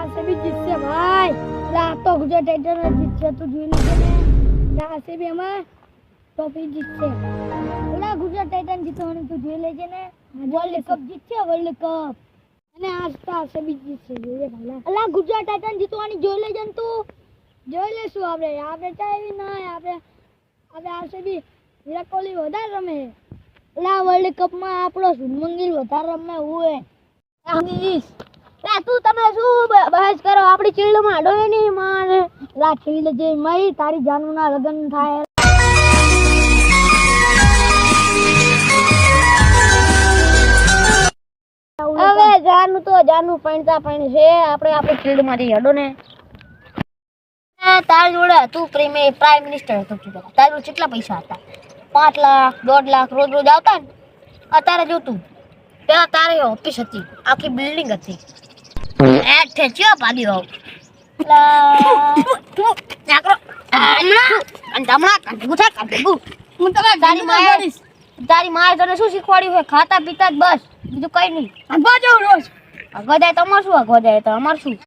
RCB જીતશે ભાઈ. આ તો ગુજરાત ટાઇટન્સ જીતશે, તું જોઈ લેજે ને. આરસીબી માં ટ્રોફી જીતશે. ઓલા ગુજરાત ટાઇટન્સ જીતવાની તું જોઈ લેજે ને. વર્લ્ડ કપ જીતશે, વર્લ્ડ કપ. અને આજ તો આરસીબી જીતશે, જોઈએ ભાઈ. અલા ગુજરાત ટાઇટન્સ જીતવાની જોઈ લેજે ને તું. જોઈ લેશું આપણે ચાવી ના આપણે આરસીબી વિરાટ કોહલી વધારે રમે. ઓલા વર્લ્ડ કપ માં આપણો શુભમન ગિલ વધારે રમે હોય. તું તમે શું બહેસ કરો? આપણી ચીલમાં અડો નહીં મારે. રાખી લેજે મય, તારી જાનનું ના લગન થાય. હવે જાનું પૈણતા છે. આપણે આપણી ફિલ્ડમાંથી હડો ને. તાર જોડે હતું પ્રાઇમ મિનિસ્ટર હતો. તાર જોડે કેટલા પૈસા હતા? 5 લાખ 1.5 લાખ રોજ આવતા ને. અત્યારે જોતું પેલા તારી ઓફિસ હતી, આખી બિલ્ડિંગ હતી. ઠેચ્યો પાડી આવ તારી માએ તને શું શીખવાડ્યું છે? ખાતા પીતા જ બસ, બીજું કઈ નહીં. ગોદાય તમાર શું? ગોદાય તો અમાર શું?